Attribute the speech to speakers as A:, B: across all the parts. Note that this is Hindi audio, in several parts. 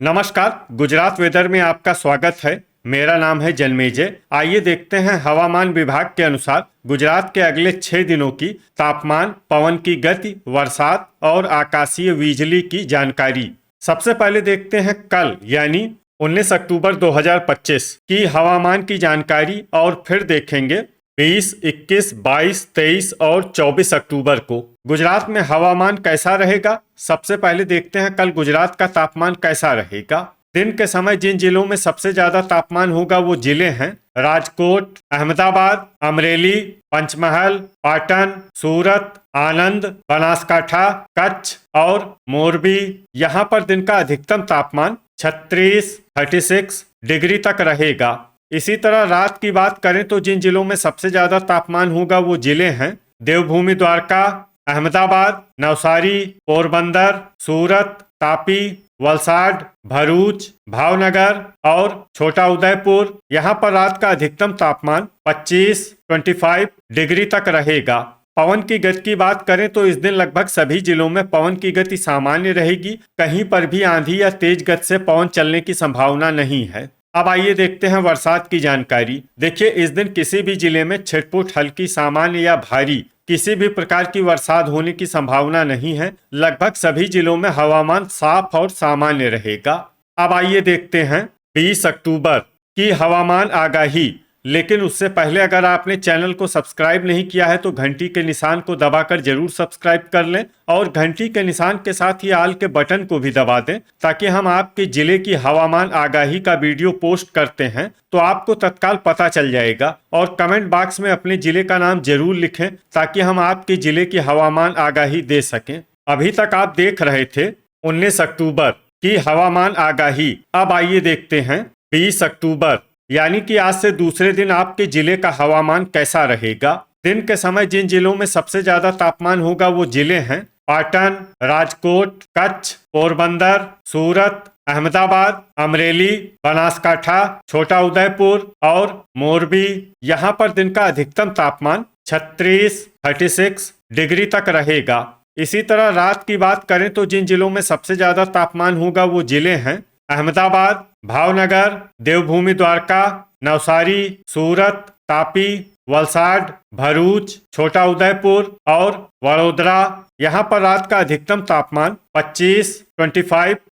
A: नमस्कार। गुजरात वेदर में आपका स्वागत है। मेरा नाम है जन्मेजय। आइए देखते हैं हवामान विभाग के अनुसार गुजरात के अगले 6 दिनों की तापमान, पवन की गति, बरसात और आकाशीय बिजली की जानकारी। सबसे पहले देखते हैं कल यानी 19 अक्टूबर 2025 की हवामान की जानकारी और फिर देखेंगे 20, 21, 22, 23 और 24 अक्टूबर को गुजरात में हवामान कैसा रहेगा। सबसे पहले देखते हैं कल गुजरात का तापमान कैसा रहेगा। दिन के समय जिन जिलों में सबसे ज्यादा तापमान होगा वो जिले हैं राजकोट, अहमदाबाद, अमरेली, पंचमहल, पाटन, सूरत, आनंद, बनासकाठा, कच्छ और मोरबी। यहाँ पर दिन का अधिकतम तापमान 36 डिग्री तक रहेगा। इसी तरह रात की बात करें तो जिन जिलों में सबसे ज्यादा तापमान होगा वो जिले हैं देवभूमि द्वारका, अहमदाबाद, नवसारी, पोरबंदर, सूरत, तापी, वलसाड, भरूच, भावनगर और छोटा उदयपुर। यहाँ पर रात का अधिकतम तापमान 25 डिग्री तक रहेगा। पवन की गति की बात करें तो इस दिन लगभग सभी जिलों में पवन की गति सामान्य रहेगी। कहीं पर भी आंधी या तेज गति से पवन चलने की संभावना नहीं है। अब आइए देखते हैं बरसात की जानकारी। देखिए, इस दिन किसी भी जिले में छिटपुट, हल्की, सामान्य या भारी किसी भी प्रकार की बरसात होने की संभावना नहीं है। लगभग सभी जिलों में हवामान साफ और सामान्य रहेगा। अब आइए देखते हैं 20 अक्टूबर की हवामान आगाही। लेकिन उससे पहले अगर आपने चैनल को सब्सक्राइब नहीं किया है तो घंटी के निशान को दबाकर जरूर सब्सक्राइब कर लें और घंटी के निशान के साथ ही आल के बटन को भी दबा दें, ताकि हम आपके जिले की हवामान आगाही का वीडियो पोस्ट करते हैं तो आपको तत्काल पता चल जाएगा। और कमेंट बॉक्स में अपने जिले का नाम जरूर लिखें ताकि हम आपके जिले की हवामान आगाही दे सकें। अभी तक आप देख रहे थे 19 अक्टूबर की हवामान आगाही। अब आइए देखते हैं 20 अक्टूबर यानी कि आज से दूसरे दिन आपके जिले का हवामान कैसा रहेगा। दिन के समय जिन जिलों में सबसे ज्यादा तापमान होगा वो जिले हैं पाटन, राजकोट, कच्छ, पोरबंदर, सूरत, अहमदाबाद, अमरेली, बनासकाठा, छोटा उदयपुर और मोरबी। यहाँ पर दिन का अधिकतम तापमान 36 डिग्री तक रहेगा। इसी तरह रात की बात करें तो जिन जिलों में सबसे ज्यादा तापमान होगा वो जिले हैं अहमदाबाद, भावनगर, देवभूमि द्वारका, नवसारी, सूरत, तापी, वलसाड, भरूच, छोटा उदयपुर और वडोदरा। यहाँ पर रात का अधिकतम तापमान 25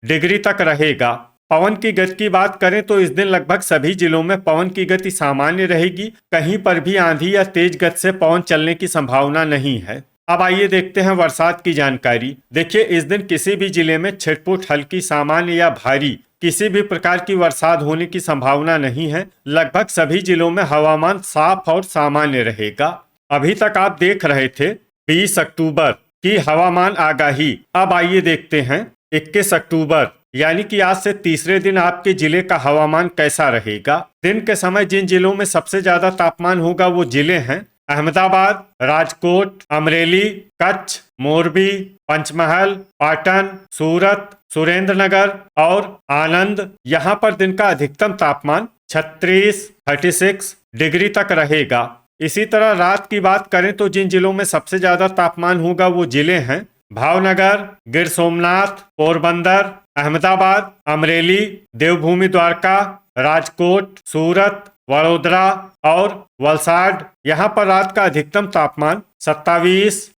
A: डिग्री तक रहेगा। पवन की गति की बात करें तो इस दिन लगभग सभी जिलों में पवन की गति सामान्य रहेगी। कहीं पर भी आंधी या तेज गति से पवन चलने की संभावना नहीं है। अब आइए देखते हैं बरसात की जानकारी। देखिए, इस दिन किसी भी जिले में छिटपुट, हल्की, सामान्य या भारी किसी भी प्रकार की बरसात होने की संभावना नहीं है। लगभग सभी जिलों में हवामान साफ और सामान्य रहेगा। अभी तक आप देख रहे थे 20 अक्टूबर की हवामान आगाही। अब आइए देखते हैं 21 अक्टूबर यानी कि आज से तीसरे दिन आपके जिले का हवामान कैसा रहेगा। दिन के समय जिन जिलों में सबसे ज्यादा तापमान होगा वो जिले हैं अहमदाबाद, राजकोट, अमरेली, कच्छ, मोरबी, पंचमहल, पाटन, सूरत, सुरेंद्रनगर और आनंद। यहाँ पर दिन का अधिकतम तापमान 36 डिग्री तक रहेगा। इसी तरह रात की बात करें तो जिन जिलों में सबसे ज्यादा तापमान होगा वो जिले हैं भावनगर, गिर सोमनाथ, पोरबंदर, अहमदाबाद, अमरेली, देवभूमि द्वारका, राजकोट, सूरत, वडोदरा और वलसाड। यहाँ पर रात का अधिकतम तापमान 27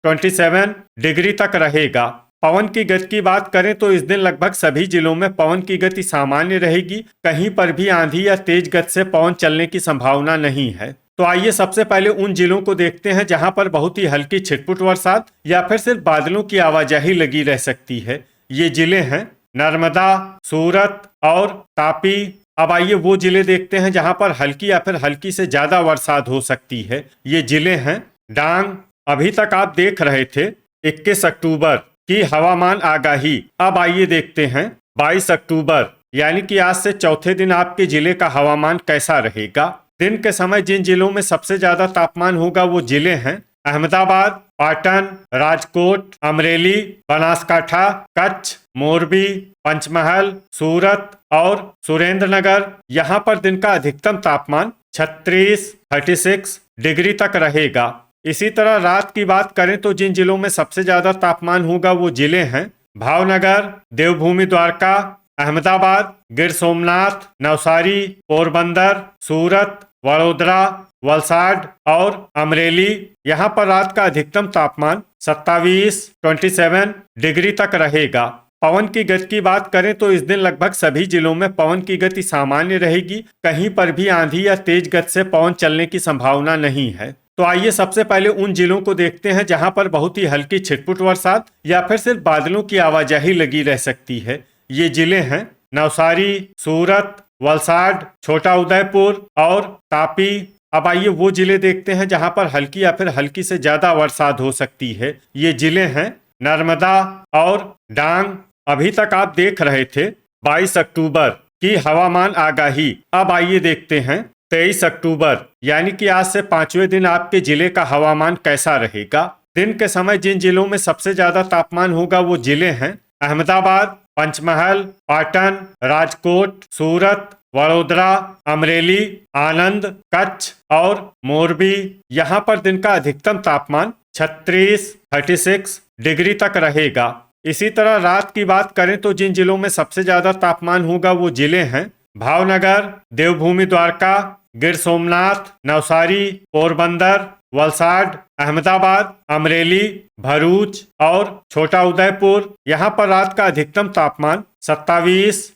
A: डिग्री तक रहेगा। पवन की गति की बात करें तो इस दिन लगभग सभी जिलों में पवन की गति सामान्य रहेगी। कहीं पर भी आंधी या तेज गति से पवन चलने की संभावना नहीं है। तो आइए सबसे पहले उन जिलों को देखते हैं जहां पर बहुत ही हल्की छिटपुट बरसात या फिर सिर्फ बादलों की आवाजाही लगी रह सकती है। ये जिले हैं नर्मदा, सूरत और तापी। अब आइए वो जिले देखते हैं जहां पर हल्की या फिर हल्की से ज्यादा बरसात हो सकती है। ये जिले हैं डांग। अभी तक आप देख रहे थे 21 अक्टूबर की हवामान आगाही। अब आइए देखते हैं 22 अक्टूबर यानी कि आज से चौथे दिन आपके जिले का हवामान कैसा रहेगा। दिन के समय जिन जिलों में सबसे ज्यादा तापमान होगा वो जिले हैं अहमदाबाद, पाटन, राजकोट, अमरेली, बनासकाठा, कच्छ, मोरबी, पंचमहल, सूरत और सुरेंद्रनगर। यहाँ पर दिन का अधिकतम तापमान 36 डिग्री तक रहेगा। इसी तरह रात की बात करें तो जिन जिलों में सबसे ज्यादा तापमान होगा वो जिले हैं भावनगर, देवभूमि द्वारका, अहमदाबाद, गिर सोमनाथ, नवसारी, पोरबंदर, सूरत, वडोदरा, वलसाड और अमरेली। यहाँ पर रात का अधिकतम तापमान 27 डिग्री तक रहेगा। पवन की गति की बात करें तो इस दिन लगभग सभी जिलों में पवन की गति सामान्य रहेगी। कहीं पर भी आंधी या तेज गति से पवन चलने की संभावना नहीं है। तो आइए सबसे पहले उन जिलों को देखते हैं जहां पर बहुत ही हल्की छिटपुट बरसात या फिर सिर्फ बादलों की आवाजाही लगी रह सकती है। ये जिले हैं नवसारी, सूरत, वलसाड, छोटा उदयपुर और तापी। अब आइए वो जिले देखते हैं जहां पर हल्की या फिर हल्की से ज्यादा बरसात हो सकती है। ये जिले हैं नर्मदा और डांग। अभी तक आप देख रहे थे 22 अक्टूबर की हवामान आगाही। अब आइए देखते हैं 23 अक्टूबर यानी कि आज से 5वें दिन आपके जिले का हवामान कैसा रहेगा। दिन के समय जिन जिलों में सबसे ज्यादा तापमान होगा वो जिले हैं अहमदाबाद, पंचमहल, पाटन, राजकोट, सूरत, वडोदरा, अमरेली, आनंद, कच्छ और मोरबी। यहाँ पर दिन का अधिकतम तापमान 36 डिग्री तक रहेगा। इसी तरह रात की बात करें तो जिन जिलों में सबसे ज्यादा तापमान होगा वो जिले हैं भावनगर, देवभूमि द्वारका, गिर सोमनाथ, नवसारी, पोरबंदर, वलसाड, अहमदाबाद, अमरेली, भरूच और छोटा उदयपुर। यहाँ पर रात का अधिकतम तापमान 27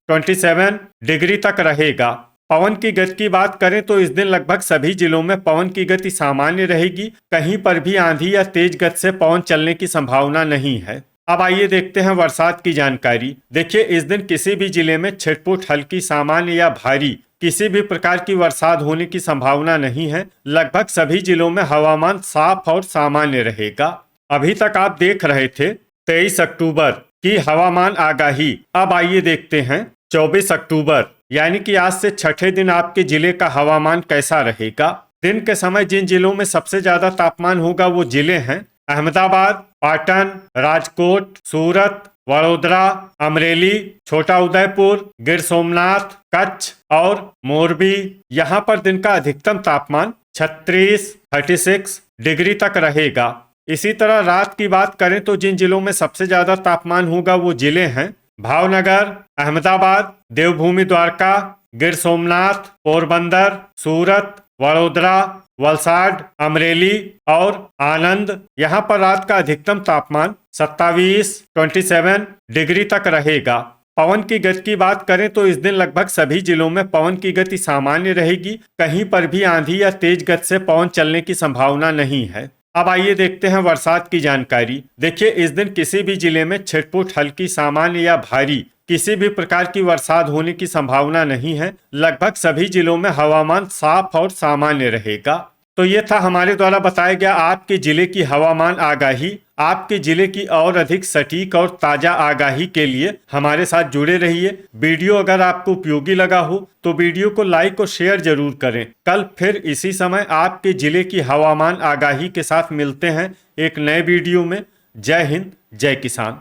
A: डिग्री तक रहेगा। पवन की गति की बात करें तो इस दिन लगभग सभी जिलों में पवन की गति सामान्य रहेगी। कहीं पर भी आंधी या तेज गति से पवन चलने की संभावना नहीं है। अब आइए देखते हैं बरसात की जानकारी। देखिए इस दिन किसी भी जिले में छिटपुट, हल्की, सामान्य या भारी किसी भी प्रकार की बरसात होने की संभावना नहीं है। लगभग सभी जिलों में हवामान साफ और सामान्य रहेगा। अभी तक आप देख रहे थे 23 अक्टूबर की हवामान आगाही। अब आइए देखते हैं 24 अक्टूबर यानी कि आज से छठे दिन आपके जिले का हवामान कैसा रहेगा। दिन के समय जिन जिलों में सबसे ज्यादा तापमान होगा वो जिले हैं अहमदाबाद, पाटन, राजकोट, सूरत, वडोदरा, अमरेली, छोटा उदयपुर, गिर सोमनाथ, कच्छ और मोरबी। यहाँ पर दिन का अधिकतम तापमान 36 डिग्री तक रहेगा। इसी तरह रात की बात करें तो जिन जिलों में सबसे ज्यादा तापमान होगा वो जिले हैं भावनगर, अहमदाबाद, देवभूमि द्वारका, गिर सोमनाथ, पोरबंदर, सूरत, वडोदरा, वलसाड, अमरेली और आनंद। यहाँ पर रात का अधिकतम तापमान 27 डिग्री तक रहेगा। पवन की गति की बात करें तो इस दिन लगभग सभी जिलों में पवन की गति सामान्य रहेगी। कहीं पर भी आंधी या तेज गति से पवन चलने की संभावना नहीं है। अब आइए देखते हैं बरसात की जानकारी। देखिए इस दिन किसी भी जिले में छिटपुट, हल्की, सामान्य या भारी किसी भी प्रकार की बरसात होने की संभावना नहीं है। लगभग सभी जिलों में हवामान साफ और सामान्य रहेगा। तो ये था हमारे द्वारा बताया गया आपके जिले की हवामान आगाही। आपके जिले की और अधिक सटीक और ताजा आगाही के लिए हमारे साथ जुड़े रहिए। वीडियो अगर आपको उपयोगी लगा हो तो वीडियो को लाइक और शेयर जरूर करें। कल फिर इसी समय आपके जिले की हवामान आगाही के साथ मिलते हैं एक नए वीडियो में। जय हिंद, जय किसान।